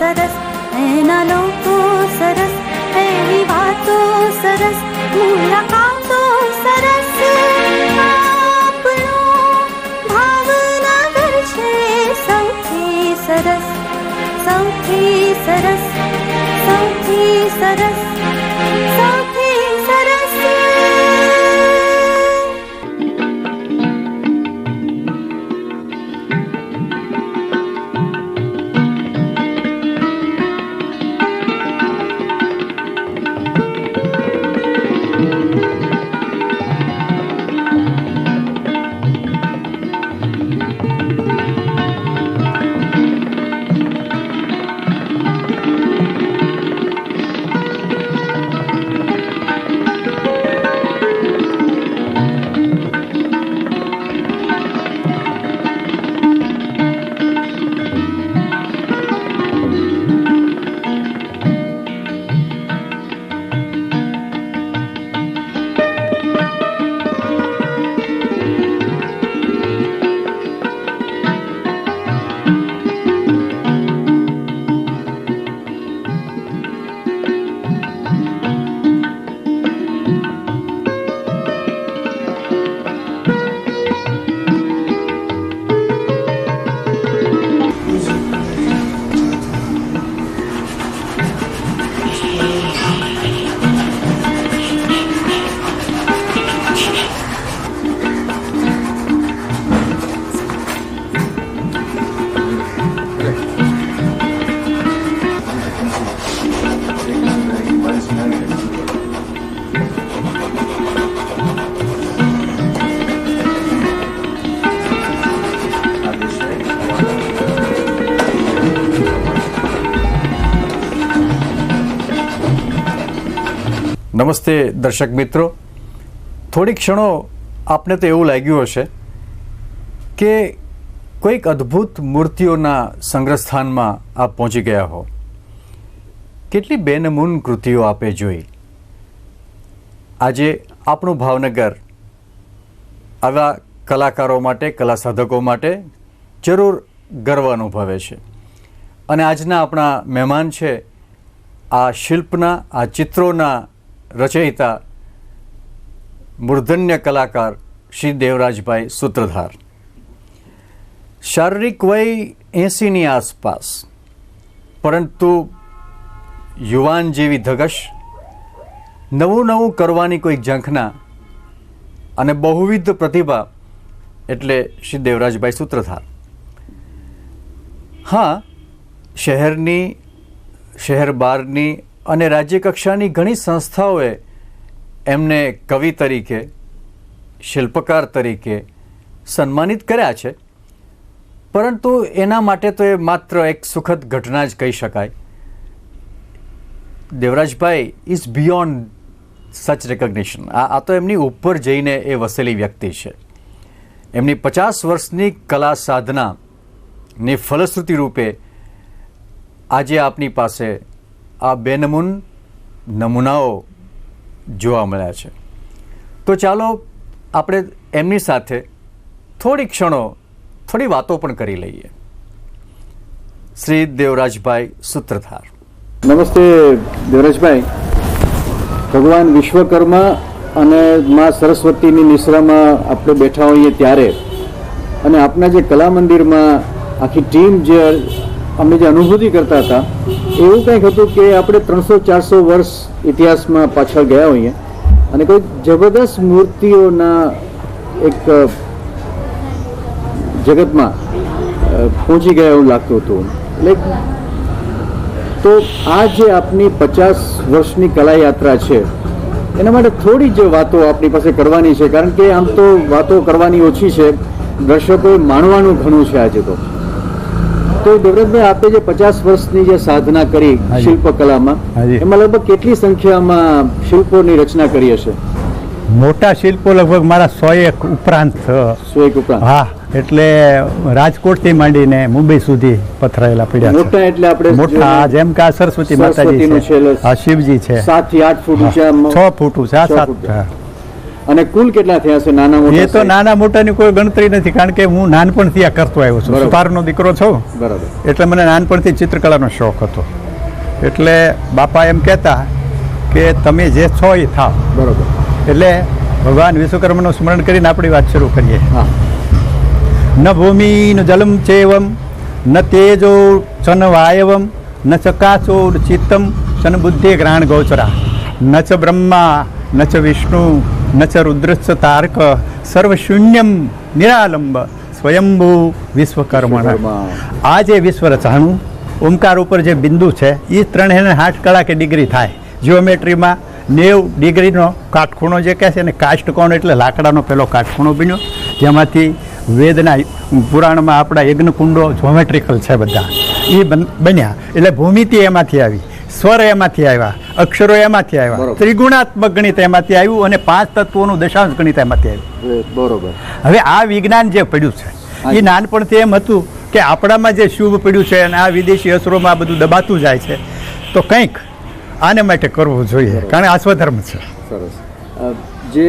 સરસ, એના લોકો સરસ, એની વાતો સરસ, મુલાકાતો સરસ. આપણો ભાવનગર છે સૌથી સરસ, સૌથી સરસ, સૌથી સરસ, સૌથી સરસ. નમસ્તે દર્શક મિત્રો, થોડી ક્ષણો આપને તો એવું લાગ્યું હશે કે કોઈક અદ્ભુત મૂર્તિઓના સંગ્રહસ્થાનમાં આપ પહોંચી ગયા હો. કેટલી બેનમૂન કૃતિઓ આપે જોઈ. આજે આપણું ભાવનગર આવા કલાકારો માટે, કલા સાધકો માટે જરૂર ગર્વ અનુભવે છે. અને આજના આપણા મહેમાન છે આ શિલ્પના, આ ચિત્રોના રચયિતા, મૂર્ધન્ય કલાકાર શ્રી દેવરાજભાઈ સૂત્રધાર. શારીરિક વય 80ની આસપાસ, પરંતુ યુવાન જેવી ધગશ, નવું નવું કરવાની કોઈ ઝંખના અને બહુવિધ પ્રતિભા એટલે શ્રી દેવરાજભાઈ સૂત્રધાર. હા, શહેરની, શહેર બહારની અને રાજ્ય કક્ષાની ઘણી સંસ્થાઓએ એમને કવિ તરીકે, શિલ્પકાર તરીકે સન્માનિત કર્યા છે. પરંતુ એના માટે તો એ માત્ર એક સુખદ ઘટના જ કહી શકાય. દેવરાજભાઈ ઇઝ બિયોન્ડ સચ રેકગ્નિશન. આ તો એમની ઉપર જઈને એ વસેલી વ્યક્તિ છે. એમની 50 વર્ષની કલા સાધનાની ફલશ્રુતિ રૂપે આજે આપની પાસે આ બેનમૂન નમૂનાઓ જોવા મળ્યા છે. તો ચાલો આપણે એમની સાથે થોડી ક્ષણો, થોડી વાતો પણ કરી લઈએ. શ્રી દેવરાજભાઈ સૂત્રધાર. નમસ્તે દેવરાજભાઈ. ભગવાન વિશ્વકર્મા અને મા સરસ્વતીની નિશ્રામાં આપણે બેઠા હોઈએ ત્યારે, અને આપના જે કલા મંદિરમાં આખી ટીમ જે અમે જે અનુભૂતિ કરતા હતા, એવું કંઈક હતું કે આપણે 300-400 વર્ષ ઇતિહાસમાં પાછળ ગયા હોઈએ અને કોઈ જબરદસ્ત મૂર્તિઓના એક જગતમાં પહોંચી ગયા એવું લાગતું હતું. એટલે તો આ જે આપની 50 વર્ષની કલા યાત્રા છે, એના માટે થોડી જ વાતો આપણી પાસે કરવાની છે. કારણ કે આમ તો વાતો કરવાની ઓછી છે, દર્શકોએ માણવાનું ઘણું છે આજે તો. તો દેવરાજભાઈ, આપે જે 50 વર્ષની જે સાધના કરી શિલ્પકલામાં, એમાં લગભગ કેટલી સંખ્યામાં શિલ્પોની રચના કરી હશે? મોટા શિલ્પો લગભગ મારા 100 ઉપરાંત. 100 ઉપરાંત? હા, એટલે રાજકોટથી માંડીને મુંબઈ સુધી પથરાયેલા પડ્યા. મોટા એટલે આપણે મોટા, જેમ કે આ સરસ્વતી માતાજી છે, આ શિવજી છે, 7 થી 8 ફૂટ ઊંચા, 6 ફૂટ ઊંચા, 7 ફૂટ. અને કુલ કેટલા થયા છે નાના મોટા? એ તો નાના મોટાની કોઈ ગણતરી નથી, કારણ કે હું નાનપણથી આ કરતો આવ્યો છું. બરાબર. સુતારનો દીકરો છું, બરાબર. એટલે મને નાનપણથી ચિત્રકલાનો શોખ હતો. એટલે બાપા એમ કહેતા કે તમે જે છો એ થાવ. બરોબર. એટલે ભગવાન વિશ્વકર્માનું સ્મરણ કરીને આપણી વાત શરૂ કરીએ. હા. ન ભૂમિ ન જલમ ચેવમ ન તેજો ચન વાયવમ ન ચકાચો ચિત્તમ ચન બુદ્ધિ ગ્રહણ ગોચરા ન ચ બ્રહ્મા ન ચ વિષ્ણુ ન ચ રુદ્રશ્ચ તારક સર્વશૂન્યમ નિરાલંબ સ્વયંભૂ વિશ્વકર્મણ. વિશ્વકર્મા. આ જે વિશ્વ રચાણું ઓમકાર ઉપર જે બિંદુ છે એ 360 કળા કે ડિગ્રી થાય. જીઓમેટ્રીમાં 90 ડિગ્રીનો કાટખૂણો જે કહે છે ને, કાષ્ટકોણ એટલે લાકડાનો પેલો કાટખૂણો બન્યો, જેમાંથી વેદના પુરાણમાં આપણા યજ્ઞકુંડો જ્યોમેટ્રિકલ છે બધા, એ બન્યા. એટલે ભૂમિતિ એમાંથી આવી, સ્વર એમાંથી આવ્યા, અક્ષરો એમાંથી આવ્યા, બરોબર. ત્રિગુણાત્મક ગણિત એમાંથી આવ્યું અને 5 તત્વોનું દશાંશ ગણિત એમાંથી આવ્યું. બરોબર. હવે આ વિજ્ઞાન જે પડ્યું છે એ નાનપણથી એમ હતું કે આપણામાં જે શુભ પડ્યું છે અને આ વિદેશી અસરોમાં આ બધું દબાતું જાય છે, તો કંઈક આને માટે કરવું જોઈએ, કારણ કે આ સ્વધર્મ છે. સરસ. જે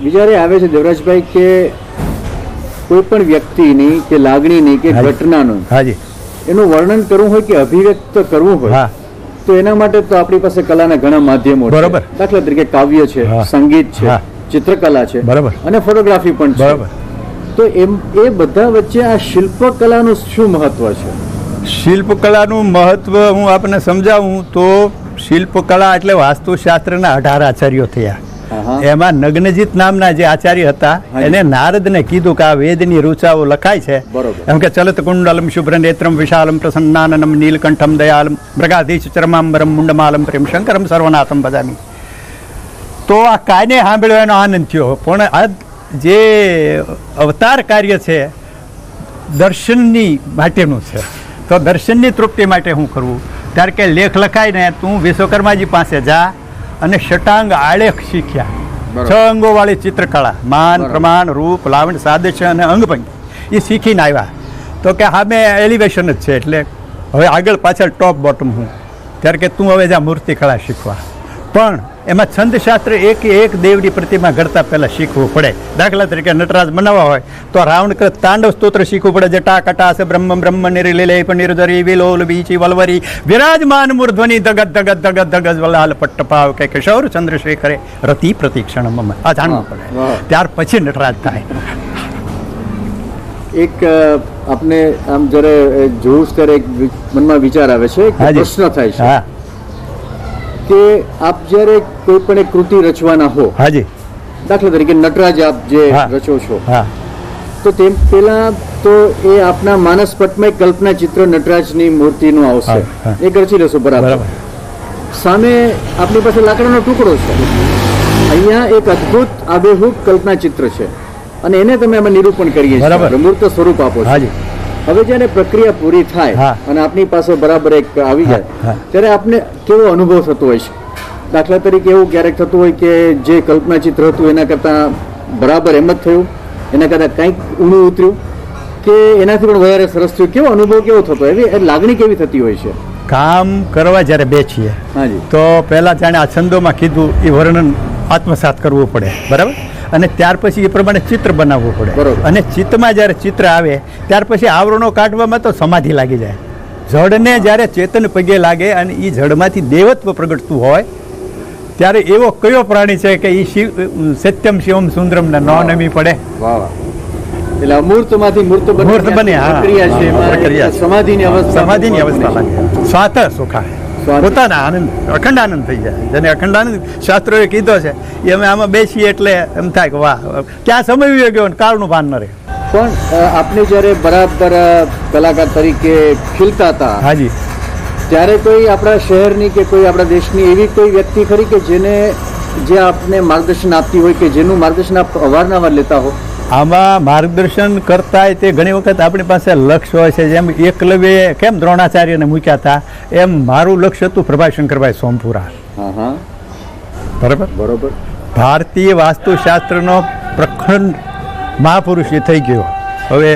વિચારે આવે છે દેવરાજભાઈ કે કોઈ પણ વ્યક્તિની કે લાગણીની કે હાજી. ઘટનાનું હાજી. એનું વર્ણન કરવું હોય કે અભિવ્યક્ત કરવું હોય, હા. તો એના માટે તો આપણી પાસે કલાના ઘણા માધ્યમો છે. બરોબર. દાખલા તરીકે કાવ્ય છે, હા. સંગીત છે, હા. ચિત્રકલા છે, બરોબર. અને ફોટોગ્રાફી પણ છે. બરોબર. તો એ બધા વચ્ચે આ શિલ્પકલાનું શું મહત્વ છે? શિલ્પકલાનું મહત્વ હું આપને સમજાવું તો શિલ્પકલા એટલે વાસ્તુશાસ્ત્રના 18 આચાર્યો થયા. હા. એમાં નગ્નજીત નામના જે આચાર્ય હતા, હાજી. એને નારદને કીધું કે આ વેદની રૂચાઓ લખાય છે, બરોબર. એમ કે ચલત કુંડલમ શુભ્ર નેત્રમ વિશાલમ પ્રસન્નાનનમ નીલકંઠમ દયાલમ મૃગાધીશ ચરમાંબરમ મુંડમાલમ પ્રેમ શંકરમ સર્વનાથમ ભજામી. તો આ કાને સાંભળ્યો એનો આનંદ થયો, પણ આ જે અવતાર કાર્ય છે દર્શનની માટેનું છે, તો દર્શનની તૃપ્તિ માટે શું કરવું? ત્યારે કે લેખ લખાય ને, તું વિશ્વકર્માજી પાસે જા અને ષટાંગ આલેખ શીખ્યા. બરાબર. 6 અંગોવાળી ચિત્રકળા, માન, બરાબર. પ્રમાણ, રૂપ, લાવણ, સાદૃશ્ય અને અંગભંગી, એ શીખીને આવ્યા. તો કે હા મેં એલિવેશન જ છે, એટલે હવે આગળ પાછળ ટોપ બોટમ હું. ત્યારે કે તું હવે જા મૂર્તિકળા શીખવા. પણ એમાં છંદશાસ્ત્ર એક દેવની પ્રતિમા ઘડતા પહેલાં શીખવું પડે. દાખલા તરીકે નટરાજ બનાવવા હોય તો રાવણકૃત તાંડવ સ્તોત્ર શીખવું પડે. જટા કટાસ બ્રહ્મ બ્રહ્મ નિર્લેપ નિર્જરી વિલોલ બીચી વલવરી વિરાજમાન મૂર્ધ્વની ધગત ધગત ધગત ધગત વલાલ પટ્ટપાવ કે કિશોર ચંદ્રશેખરે રતિ પ્રતિક્ષણ મમ. આ જાણવું પડે, વાહ. ત્યાર પછી નટરાજ થાય. એક આપને આમ જ્યારે જોઉં ત્યારે એક મનમાં વિચાર આવે છે, એક હાજી. પ્રશ્ન થાય છે હા. કે આપ જ્યારે કોઈ પણ એક કૃતિ રચવાના હો, હાજી. દાખલા તરીકે નટરાજ આપ જે હા. રચો છો, હા. તો તેમ પહેલા તો એ આપના માનસપટમાં એક કલ્પના ચિત્ર નટરાજની મૂર્તિનું આવશે, હા, હા. એ રચી લેશો બરાબર. બરાબર. સામે આપણી પાસે લાકડાનો ટુકડો છે, અહીંયા એક અદ્ભુત આબેહૂબ કલ્પના ચિત્ર છે, અને એને તમે અમે નિરૂપણ કરીએ છીએ, બરાબર. મૂર્ત સ્વરૂપ આપો છો. હાજી. હવે જ્યારે પ્રક્રિયા પૂરી થાય હા. અને આપની પાસે બરાબર એક આવી જાય, હા. ત્યારે આપને કેવો અનુભવ થતો હોય છે? દાખલા તરીકે એવું ક્યારેક થતું હોય કે જે કલ્પના ચિત્ર હતું એના કરતાં બરાબર એમ જ થયું, એના કરતાં કંઈક ઊંડું ઉતર્યું, કે એનાથી પણ વધારે સરસ થયું? કેવો અનુભવ કેવો થતો? એવી લાગણી કેવી થતી હોય છે? કામ કરવા જ્યારે બેસીએ હાજી. તો પહેલાં જાણે આ છંદોમાં કીધું એ વર્ણન આત્મસાત કરવું પડે, બરાબર, અને ત્યાર પછી એ પ્રમાણે ચિત્ર બનાવવું પડે. બરોબર. અને ચિત્તમાં જ્યારે ચિત્ર આવે ત્યાર પછી આવરણો કાઢવામાં તો સમાધિ લાગી જાય. જડને જ્યારે ચેતન પગે લાગે અને એ જડમાંથી દેવત્વ પ્રગટતું હોય ત્યારે એવો કયો પ્રાણી છે કે એ શિવ સત્યમ શિવમ સુંદરમ ને ન નમી પડે? વાહ વાહ. એટલે અમૂર્તમાંથી મૂર્ત મૂર્ત બને, હા. પ્રક્રિયા છે, એમાં પ્રક્રિયા છે. સમાધિની અવસ્થા, સમાધિની અવસ્થા લાગે. સ્વાત સુખાય, સ્વાત. પોતાના આનંદ, અખંડ આનંદ થઈ જાય. જેને અખંડ આનંદ શાસ્ત્રોએ કીધો છે એ અમે આમાં બેસીએ એટલે એમ થાય કે વાહ, ક્યાં સમય વયો ગયો ને કાળનું ભાન ન રહે. પણ આપને જ્યારે બરાબર કલાકાર તરીકે ખીલતા હતા, હાજી. ત્યારે કોઈ આપણા શહેરની કે કોઈ આપણા દેશની એવી કોઈ વ્યક્તિ ખરી કે જેને જે આપને માર્ગદર્શન આપતી હોય, કે જેનું માર્ગદર્શન આપ અવારનવાર લેતા હો? આમાં માર્ગદર્શન કરતા તે ઘણી વખત આપણી પાસે લક્ષ્ય હોય છે. જેમ એકલવ્યે કેમ દ્રોણાચાર્યને મૂક્યા હતા, એમ મારું લક્ષ્ય હતું પ્રભાશંકરભાઈ સોમપુરા. હા હા, બરાબર. બરોબર. ભારતીય વાસ્તુશાસ્ત્રનો પ્રખંડ મહાપુરુષ એ થઈ ગયો. હવે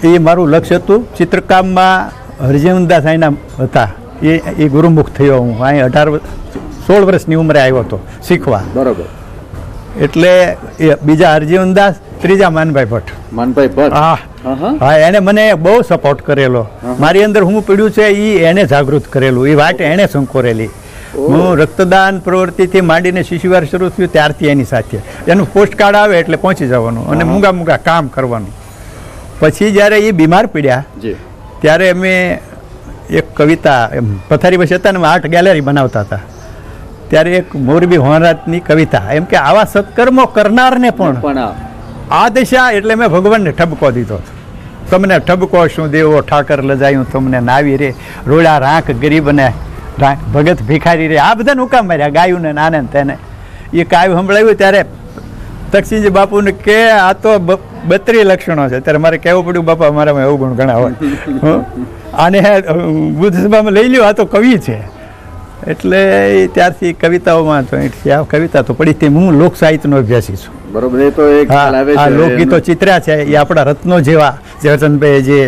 એ મારું લક્ષ્ય હતું. ચિત્રકામમાં હરજીવનદાસ અહીંના હતા, એ ગુરુમુખ થયો. હું અહીં 16 વર્ષની ઉંમરે આવ્યો હતો શીખવા. બરોબર. એટલે એ બીજા અર્જુનદાસ, ત્રીજા માનભાઈ ભટ્ટ. માનભાઈ ભટ્ટ. હા હા, એને મને બહુ સપોર્ટ કરેલો. મારી અંદર હું પડ્યું છે એ એને જાગૃત કરેલું, એ વાટ એણે સંકોરેલી. હું રક્તદાન પ્રવૃત્તિથી માંડીને શિશુવાર શરૂ થયું ત્યારથી એની સાથે એનું પોસ્ટ કાર્ડ આવે એટલે પહોંચી જવાનું અને મૂંગા કામ કરવાનું. પછી જ્યારે એ બીમાર પડ્યા ત્યારે અમે એક કવિતા પથારી પછી હતા ને આર્ટ ગેલેરી બનાવતા હતા. ત્યારે એક મોરબી હોનરાજની કવિતા એમ કે આવા સત્કર્મો કરનારને પણ આ દિશા, એટલે મેં ભગવાનને ઠબકો દીધો. તમને ઠબકો શું દેવો ઠાકર લજાયું તમને નાવી રે, રોડા રાંક ગરીબને ભગત ભિખારી રે, આ બધાને હુકામ માર્યા ગાયું ને નાને તેને. એ કાવ્ય સંભળાવ્યું ત્યારે તકસીજી બાપુને કે આ તો 32 લક્ષણો છે. ત્યારે મારે કહેવું પડ્યું બાપા મારામાં એવું ગુણ ઘણા હોય. આને બુદ્ધ સભામાં લઈ લ્યો, આ તો કવિ છે. એટલે ત્યારથી કવિતાઓમાં તો આ કવિતા તો પડી હતી. હું લોક સાહિત્યનો અભ્યાસી છું. બરોબર. એ તો એક લોકગીતો ચિત્ર્યા છે એ આપણા રત્નો જેવા ઝવેરચંદભાઈ જે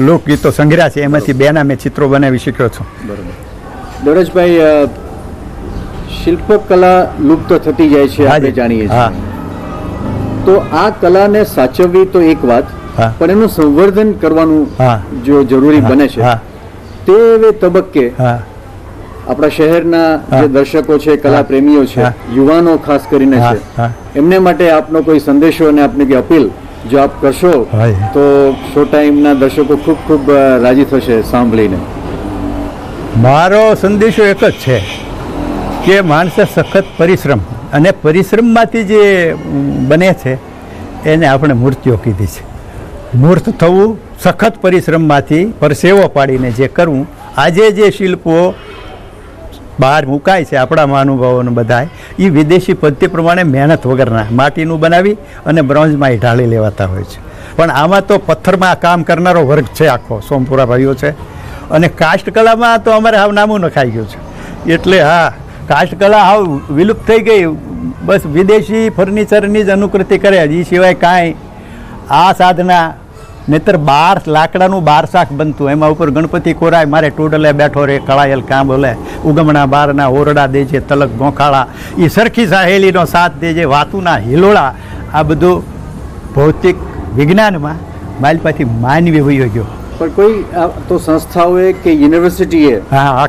લોકગીતો સંગ્રહ છે એમાંથી બેના મેં ચિત્રો બનાવી શીખ્યો છું. બરોબર. દેવરાજભાઈ, શિલ્પકલા લુપ્ત થતી જાય છે આપણે જાણીએ છીએ. તો આ કલાને સાચવવી તો એક વાત, પણ એનું સંવર્ધન કરવાનું જો જરૂરી બને છે તે તબક્કે આપણા શહેરના જે દર્શકો છે, કલા પ્રેમીઓ છે, યુવાનો ખાસ કરીને છે, એમને માટે આપનો કોઈ સંદેશો અને આપની કોઈ અપીલ જો આપ કરશો તો શો ટાઈમના દર્શકો ખૂબ ખૂબ રાજી થશે સાંભળીને. મારો સંદેશો એક જ છે કે માણસે સખત પરિશ્રમ અને પરિશ્રમમાંથી જે બને છે એને આપણે મૂર્તિઓ કીધી છે. મૂર્ત થવું સખત પરિશ્રમમાંથી પરસેવો પાડીને જે કરવું. આજે જે શિલ્પો બહાર મુકાય છે આપણા મહાનુભાવોને બધા, એ વિદેશી પદ્ધતિ પ્રમાણે મહેનત વગરના માટીનું બનાવી અને બ્રોન્ઝમાં ઢાળી લેવાતા હોય છે. પણ આમાં તો પથ્થરમાં કામ કરનારો વર્ગ છે આખો, સોમપુરા ભાઈઓ છે. અને કાષ્ઠ કલામાં તો અમારે હાવ નામું નખાઈ ગયું છે. એટલે હા, કાષ્ઠ કલા હાવ વિલુપ્ત થઈ ગઈ. બસ વિદેશી ફર્નિચરની જ અનુકૃતિ કરે, એ સિવાય કાંઈ આ સાધના નહીતર લાકડાનું 12 શાક બનતું, એમાં ઉપર ગણપતિ કોરાય, મારે ટોડલે બેઠો રે, કળાયેલ કાં બોલે, ઉગમણા બારના ઓરડા દેજે, તલક ગોખાળા, એ સરખી સાહેલીનો સાથ દેજે, વાતુના હિલોળા. આ બધું ભૌતિક વિજ્ઞાનમાં માલપાથી માનવી વયો ગયો. પણ કોઈ તો સંસ્થાઓએ કે યુનિવર્સિટીએ,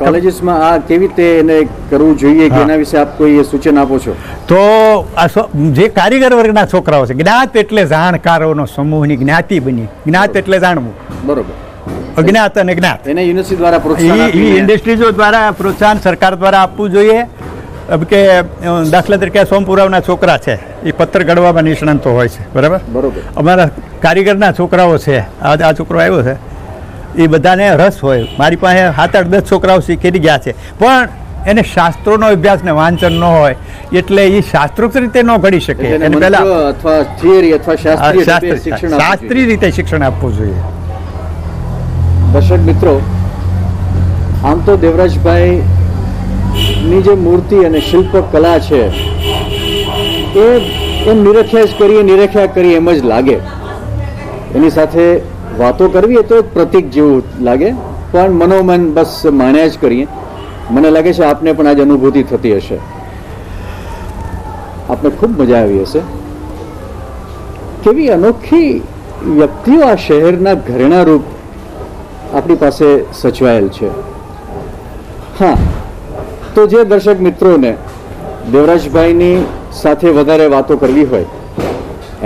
કોલેજીસમાં આ કેવી રીતે એને કરવું જોઈએ કે એના વિશે આપ કોઈ સૂચન આપો છો? તો જે કારીગર વર્ગના છોકરાઓ છે, જ્ઞાત એટલે જાણકારોનો સમૂહની જ્ઞાતિ બની. જ્ઞાત એટલે જાણવું. બરોબર. અજ્ઞાત અને જ્ઞાત એને યુનિવર્સિટી દ્વારા પ્રોત્સાહન, ઇન્ડસ્ટ્રીઝો દ્વારા પ્રોત્સાહન સરકાર દ્વારા આપવું જોઈએ. કે દાખલા તરીકે સોમપુરાના છોકરા છે એ પથ્થર ઘડવામાં નિષ્ણાંતો હોય છે, બરાબર. અમારા કારીગરના છોકરાઓ છે, આ છોકરો આવ્યો છે, એ બધાને રસ હોય. મારી પાસે 7-8-10 છોકરાઓ શીખી ગયા છે, પણ એને શાસ્ત્રોનો અભ્યાસ ને વાંચન ન હોય એટલે એ શાસ્ત્રોક્ત રીતે ન ઘડી શકે. એને પહેલા અથવા થિયરી અથવા શાસ્ત્રીય રીતે શિક્ષણ આપવું જોઈએ. દર્શક મિત્રો, આમ તો દેવરાજભાઈ ની જે મૂર્તિ અને શિલ્પ કલા છે એ નિરખ્યા કરીએ એમ જ લાગે. એની સાથે વાતો કરવી એ તો એક પ્રતીક જેવું લાગે, પણ મનોમન બસ માણ્યા જ કરીએ. મને લાગે છે આપને પણ આજ અનુભૂતિ થતી હશે, આપને ખૂબ મજા આવી હશે. કેવી અનોખી વ્યક્તિઓ આ શહેરના ઘરેણા રૂપ આપણી પાસે સચવાયેલ છે. હા, તો જે દર્શક મિત્રોને દેવરાજભાઈની સાથે વધારે વાતો કરવી હોય,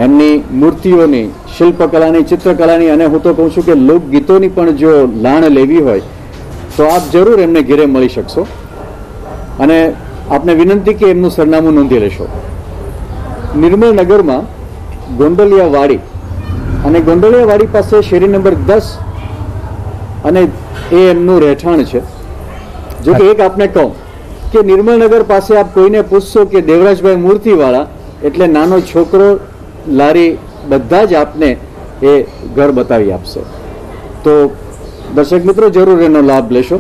એમની મૂર્તિઓની, શિલ્પકલાની, ચિત્રકલાની અને હું તો કહું છું કે લોકગીતોની પણ જો લાણ લેવી હોય તો આપ જરૂર એમને ઘેરે મળી શકશો. અને આપને વિનંતી કે એમનું સરનામું નોંધી લેશો. નિર્મળ નગરમાં ગોંડલિયા વાડી, અને ગોંડલિયા વાડી પાસે શેરી નંબર 10 અને એ એમનું રહેઠાણ છે. જો કે એક આપને કહું કે નિર્મળનગર પાસે આપ કોઈને પૂછશો કે દેવરાજભાઈ મૂર્તિવાળા એટલે નાનો છોકરો, લારી, બધા જ આપને એ ઘર બતાવી આપશે. તો દર્શક મિત્રો જરૂર એનો લાભ લેશો.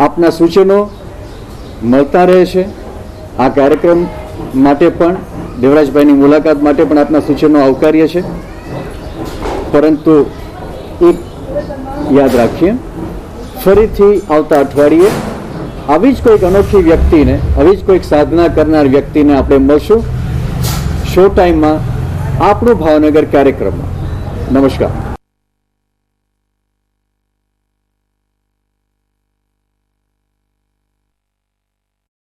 આપના સૂચનો મળતા રહે છે. આ કાર્યક્રમ માટે પણ, દેવરાજભાઈની મુલાકાત માટે પણ આપના સૂચનો આવકાર્ય છે. પરંતુ એક યાદ રાખીએ, ફરીથી આવતા અઠવાડિયે આવી જ કોઈક અનોખી વ્યક્તિને, આવી જ કોઈક સાધના કરનાર વ્યક્તિને આપણે મળશું શો ટાઈમમાં આપણું ભાવનગર કાર્યક્રમમાં. નમસ્કાર.